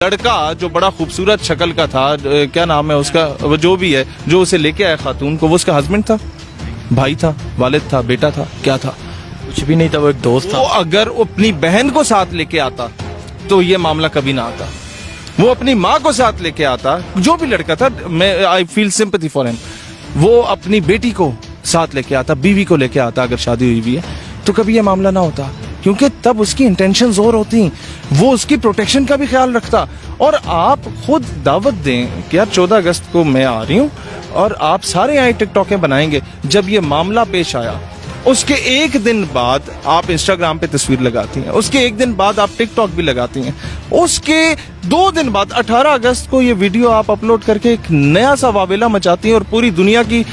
लड़का जो बड़ा खूबसूरत शक्ल का था, क्या नाम है उसका, वो जो भी है, जो उसे लेके आया खातून को, वो उसका हस्बैंड था, भाई था, वालिद था, बेटा था, क्या था? कुछ भी नहीं था, वो एक दोस्त था। वो अगर अपनी बहन को साथ लेके आता तो ये मामला कभी ना आता। वो अपनी माँ को साथ लेके आता, जो भी लड़का था, मैं I feel sympathy for him. वो अपनी बेटी को साथ लेके आता, बीवी को लेके आता, अगर शादी हुई भी है तो कभी ये मामला ना होता, क्योंकि तब उसकी इंटेंशंस और होती, वो उसकी प्रोटेक्शन का भी ख्याल रखता। और आप खुद दावत दें कि यार 14 अगस्त को मैं आ रही हूँ और आप सारे आए टिकटॉकें बनाएंगे। जब ये मामला पेश आया उसके एक दिन बाद आप इंस्टाग्राम पे तस्वीर लगाती हैं, उसके एक दिन बाद आप टिकटॉक भी लगाती हैं, उसके 2 दिन बाद 18 अगस्त को ये वीडियो आप अपलोड करके एक नया सा वावेला मचाती हैं और पूरी दुनिया की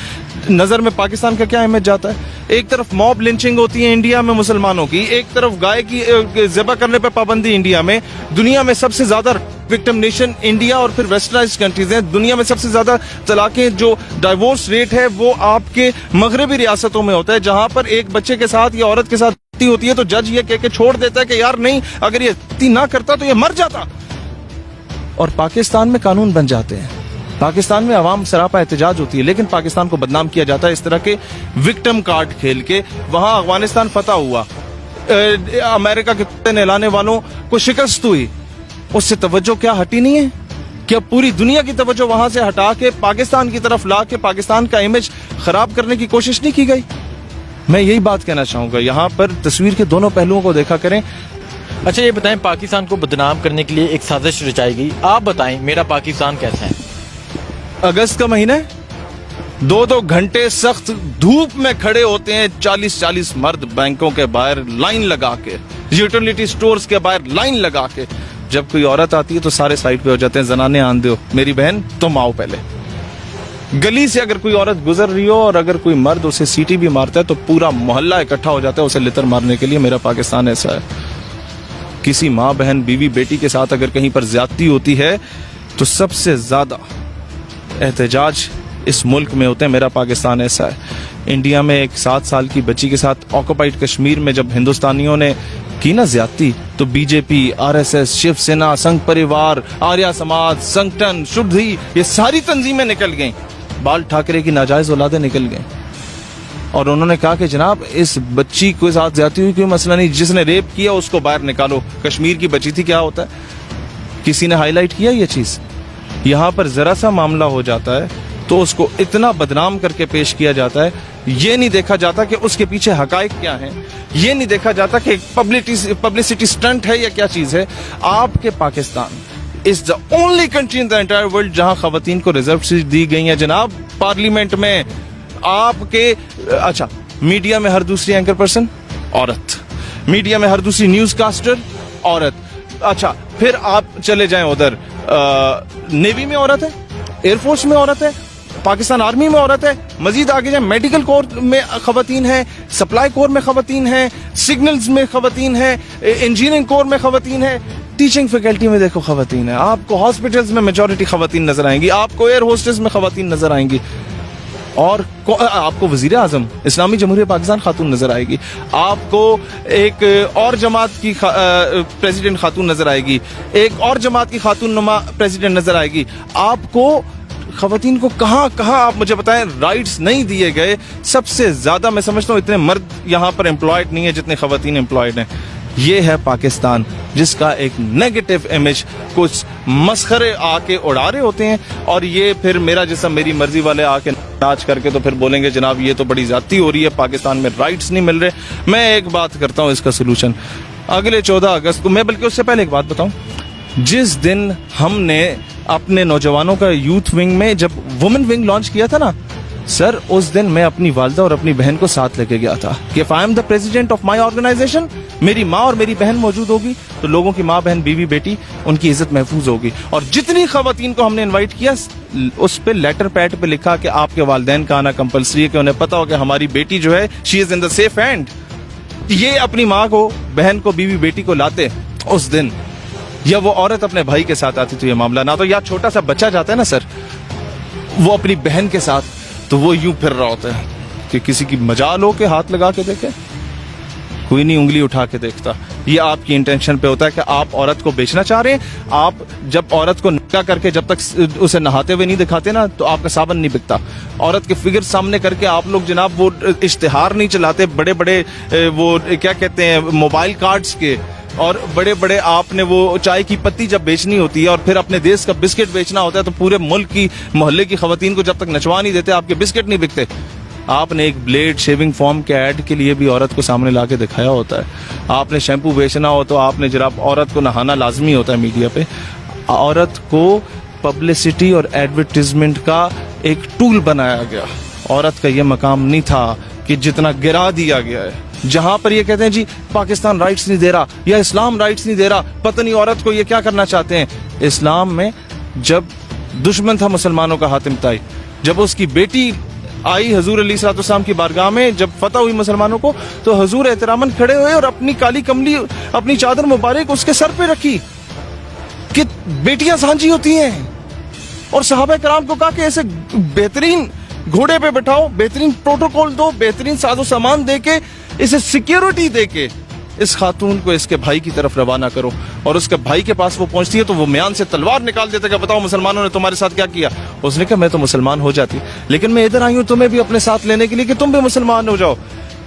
नजर में पाकिस्तान का क्या इमेज जाता है। एक तरफ मॉब लिंचिंग होती है इंडिया में मुसलमानों की, एक तरफ गाय की ज़िबा करने पे पाबंदी इंडिया में, दुनिया में सबसे ज्यादा विक्टिम नेशन इंडिया और फिर वेस्टर्नाइज्ड कंट्रीज हैं, दुनिया में सबसे ज्यादा तलाकें, जो डाइवोर्स रेट है वो आपके मगरबी रियासतों में होता है, जहां पर एक बच्चे के साथ या औरत के साथ होती है तो जज ये कह के छोड़ देता है कि यार नहीं, अगर ये ना करता तो ये मर जाता। और पाकिस्तान में कानून बन जाते हैं, पाकिस्तान में अवाम सरापा एहतजाज होती है, लेकिन पाकिस्तान को बदनाम किया जाता है इस तरह के विक्टिम कार्ड खेल के। वहां अफगानिस्तान फतह हुआ, अमेरिका के नहलाने वालों को शिकस्त हुई, उससे तवज्जो क्या हटी नहीं है? क्या पूरी दुनिया की तवज्जो वहां से हटा के पाकिस्तान की तरफ ला के पाकिस्तान का इमेज खराब करने की कोशिश नहीं की गई? मैं यही बात कहना चाहूंगा, यहाँ पर तस्वीर के दोनों पहलुओं को देखा करें। अच्छा ये बताएं, पाकिस्तान को बदनाम करने के लिए एक साजिश रचाई गई, आप बताएं मेरा पाकिस्तान कैसा है? अगस्त का महीना है, 2-2 घंटे सख्त धूप में खड़े होते हैं 40-40 मर्द बैंकों के बाहर लाइन लगा के, यूटिलिटी स्टोर्स के बाहर लाइन लगा के। जब कोई औरत आती है तो सारे साइड पे हो जाते हैं, जनाने आन दो, मेरी बहन तुम आओ पहले। गली से अगर कोई औरत गुजर रही हो और अगर कोई मर्द उसे सीटी भी मारता है तो पूरा मोहल्ला इकट्ठा हो जाता है उसे लितर मारने के लिए। मेरा पाकिस्तान ऐसा है। किसी माँ बहन बीवी बेटी के साथ अगर कहीं पर ज्यादती होती है तो सबसे ज्यादा एहतजाज इस मुल्क में होते हैं। मेरा पाकिस्तान ऐसा है। इंडिया में एक 7 साल की बच्ची के साथ ऑक्युपाइड कश्मीर में जब हिंदुस्तानियों ने की ना ज्यादती, तो बीजेपी, आरएसएस, शिवसेना, संघ परिवार, आर्या समाज, संगठन, शुद्धि, ये सारी तंजीमें निकल गईं, बाल ठाकरे की नाजायज औलादें निकल गईं और उन्होंने कहा कि जनाब इस बच्ची के साथ ज्यादती हुई, कोई मसला नहीं, जिसने रेप किया उसको बाहर निकालो। कश्मीर की बच्ची थी, क्या होता है? किसी ने हाईलाइट किया ये चीज? यहाँ पर जरा सा मामला हो जाता है तो उसको इतना बदनाम करके पेश किया जाता है, ये नहीं देखा जाता कि उसके पीछे हकाइक क्या हैं, ये नहीं देखा जाता कि पब्लिसिटी स्टंट है या क्या चीज है। आपके Pakistan is the only country in the entire world जहां खवातीन को रिजर्व सीट दी गई है जनाब। पार्लियामेंट में आपके, अच्छा, मीडिया में हर दूसरी एंकर पर्सन औरत, मीडिया में हर दूसरी न्यूज कास्टर औरत। अच्छा, फिर आप चले जाएं उधर, नेवी में औरत है, एयरफोर्स में औरत है, पाकिस्तान आर्मी में औरत है, मजीद आगे जाए मेडिकल कोर में खवातीन है, सप्लाई कोर में खवातीन है, सिग्नल्स में खवातीन है, इंजीनियरिंग कोर में खवातीन है, टीचिंग फैकल्टी में देखो खवातीन है, आपको हॉस्पिटल्स में मेजॉरिटी खवातीन नजर आएंगी, आपको एयर होस्टेस में खवातीन नजर आएंगी, और आपको वजीर आजम इस्लामी जमहूरियत पाकिस्तान खातून नजर आएगी, आपको एक और जमात की प्रेसिडेंट खातून नजर आएगी, एक और जमात की खातून नुमा प्रेसिडेंट नजर आएगी। आपको खवातीन को कहाँ आप मुझे बताएं राइट्स नहीं दिए गए। सबसे ज्यादा मैं समझता हूँ इतने मर्द यहाँ पर एम्प्लॉयड नहीं है जितने खवातीन एम्प्लॉयड हैं। ये है पाकिस्तान जिसका एक नेगेटिव इमेज कुछ मस्खरे आके उड़ा रहे होते हैं, और ये फिर मेरा जैसा मेरी मर्जी वाले आके नाच करके तो फिर बोलेंगे जनाब ये तो बड़ी ज्यादती हो रही है, पाकिस्तान में राइट्स नहीं मिल रहे। मैं एक बात करता हूँ इसका सोल्यूशन, अगले 14 अगस्त को, मैं बल्कि उससे पहले एक बात बताऊं, जिस दिन हमने अपने नौजवानों का यूथ विंग में जब वुमेन विंग लॉन्च किया था ना सर, उस दिन मैं अपनी वालदा और अपनी बहन को साथ लेके गया था कि if I am the president of my organization, मेरी माँ और मेरी बहन मौजूद होगी तो लोगों की माँ बहन बीवी बेटी उनकी इज्जत महफूज होगी। और जितनी खवातीन को हमने इनवाइट किया उस पे लेटर पैड पे लिखा कि आपके वालिदैन का आना कंपलसरी है, कि उन्हें पता हो कि हमारी बेटी जो है she is in the safe hand. ये अपनी माँ को, बहन को, बीवी बेटी को लाते उस दिन, या वो औरत अपने भाई के साथ आती तो ये मामला ना, तो या छोटा सा बच्चा जाता है ना सर वो अपनी बहन के साथ, तो वो यूं फिर रहा होता है कि किसी की मजाल हो के हाथ लगा के देखे। कोई नहीं उंगली उठा के देखता। ये आपकी इंटेंशन पे होता है कि आप औरत को बेचना चाह रहे हैं। आप जब औरत को निकाह करके जब तक उसे नहाते हुए नहीं दिखाते ना, तो आपका साबन नहीं बिकता। औरत के फिगर सामने करके आप लोग जनाब वो इश्तिहार नहीं चलाते बड़े बड़े वो क्या कहते हैं मोबाइल कार्ड्स के, और बड़े बड़े आपने वो चाय की पत्ती जब बेचनी होती है और फिर अपने देश का बिस्किट बेचना होता है, तो पूरे मुल्क की मोहल्ले की खवातीन को जब तक नचवा नहीं देते आपके बिस्किट नहीं बिकते। आपने एक ब्लेड शेविंग फॉर्म के ऐड के लिए भी औरत को सामने ला के दिखाया होता है। आपने शैम्पू बेचना हो तो आपने जरा औरत को नहाना लाजमी होता है मीडिया पे। औरत को पब्लिसिटी और एडवर्टीजमेंट का एक टूल बनाया गया। औरत का ये मकाम नहीं था कि जितना गिरा दिया गया है। जहां पर ये कहते हैं जी पाकिस्तान राइट्स नहीं दे रहा या इस्लाम राइट्स नहीं दे रहा, पता नहीं औरत को ये क्या करना चाहते हैं। इस्लाम में जब दुश्मन था मुसलमानों का हातिम ताई, जब उसकी बेटी आई हजूर अलैहिस्सलाम की बारगाह में, जब फतह हुई मुसलमानों को, तो हजूर एहतरामन खड़े हुए और अपनी काली कमली अपनी चादर मुबारक उसके सर पे रखी कि बेटियां सांझी होती हैं, और सहाबा कराम को कहा कि ऐसे बेहतरीन घोड़े पे बैठाओ, बेहतरीन प्रोटोकॉल दो, बेहतरीन साजो सामान दे के, इसे सिक्योरिटी दे के इस खातून को इसके भाई की तरफ रवाना करो। और उसके भाई के पास वो पहुंचती है तो वो म्यान से तलवार निकाल देता है कि बताओ मुसलमानों ने तुम्हारे साथ क्या किया। उसने कहा मैं तो मुसलमान हो जाती, लेकिन मैं इधर आई हूं तुम्हें भी अपने साथ लेने के लिए कि तुम भी मुसलमान हो जाओ।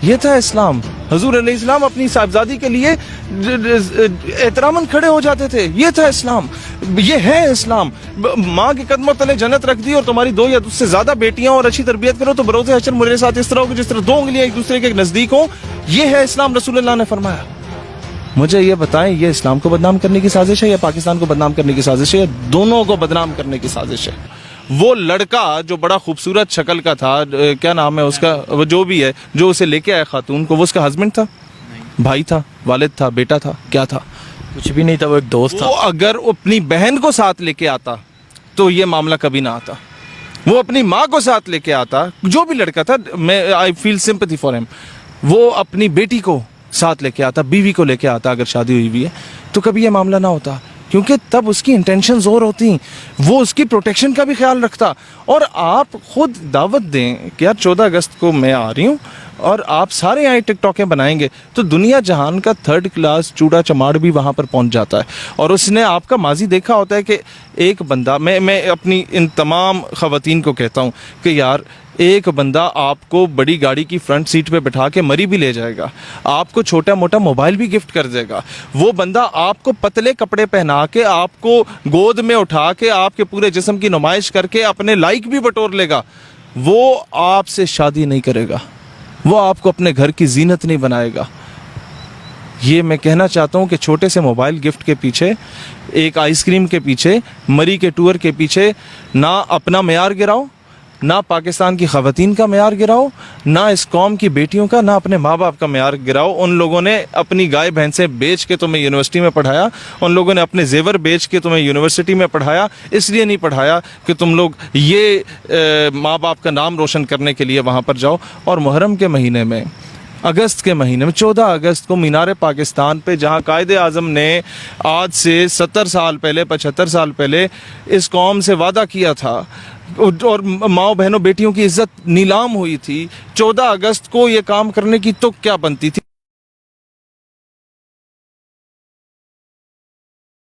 ये था इस्लाम। हजूर अलैहिस्सलाम अपनी साहिबजादी के लिए एहतरामन खड़े हो जाते थे। ये था इस्लाम, ये है इस्लाम। माँ के कदमों तले जन्नत रख दी और तुम्हारी 2 या उससे ज्यादा बेटियां और अच्छी तरबियत करो तो बरोज़े हशर मेरे साथ इस तरह हो कि जिस तरह 2 उंगलियां एक दूसरे के नजदीक हो। ये है इस्लाम, रसूलुल्लाह ने फरमाया। मुझे ये बताएं, ये इस्लाम को बदनाम करने की साजिश है या पाकिस्तान को बदनाम करने की साजिश है, या दोनों को बदनाम करने की साजिश है? वो लड़का जो बड़ा खूबसूरत शक्ल का था, क्या नाम है उसका, वो जो भी है, जो उसे लेके आया खातून को, वो उसका हस्बैंड था, भाई था, वालिद था, बेटा था, क्या था? कुछ भी नहीं था, वो एक दोस्त था। वो अगर अपनी बहन को साथ लेके आता तो ये मामला कभी ना आता। वो अपनी माँ को साथ लेके आता, जो भी लड़का था, मैं I feel sympathy for him. वो अपनी बेटी को साथ लेके आता, बीवी को लेके आता, अगर शादी हुई भी है तो कभी ये मामला ना होता, क्योंकि तब उसकी इंटेंशंस और होती, वो उसकी प्रोटेक्शन का भी ख्याल रखता। और आप खुद दावत दें कि यार 14 अगस्त को मैं आ रही हूँ और आप सारे आए टिकटॉकें बनाएंगे, तो दुनिया जहान का 3rd क्लास चूड़ा चमाड़ भी वहाँ पर पहुँच जाता है। और उसने आपका माजी देखा होता है कि एक बंदा, मैं अपनी इन तमाम ख़वातीन को कहता हूँ कि यार एक बंदा आपको बड़ी गाड़ी की फ्रंट सीट पे बिठा के मरी भी ले जाएगा, आपको छोटा मोटा मोबाइल भी गिफ्ट कर देगा। वो बंदा आपको पतले कपड़े पहना के, आपको गोद में उठा के, आपके पूरे जिस्म की नुमाइश करके अपने लाइक भी बटोर लेगा। वो आपसे शादी नहीं करेगा, वो आपको अपने घर की जीनत नहीं बनाएगा। ये मैं कहना चाहता हूँ कि छोटे से मोबाइल गिफ्ट के पीछे, एक आइसक्रीम के पीछे, मरी के टूर के पीछे ना अपना मेयार गिराओ, ना पाकिस्तान की ख़वातीन का मेयार गिराओ, ना इस कौम की बेटियों का, ना अपने माँ बाप का मेयार गिराओ। उन लोगों ने अपनी गाय भैंसें बेच के तुम्हें यूनिवर्सिटी में पढ़ाया, उन लोगों ने अपने जेवर बेच के तुम्हें यूनिवर्सिटी में पढ़ाया, इसलिए नहीं पढ़ाया कि तुम लोग ये माँ बाप का नाम रोशन करने के लिए वहाँ पर जाओ। और मुहर्रम के महीने में, अगस्त के महीने में, 14 अगस्त को मीनार पाकिस्तान पे, जहाँ कायदे आज़म ने आज से 70 साल पहले, 75 साल पहले इस कौम से वादा किया था और माओ बहनों बेटियों की इज्जत नीलाम हुई थी, 14 अगस्त को ये काम करने की तो क्या बनती थी?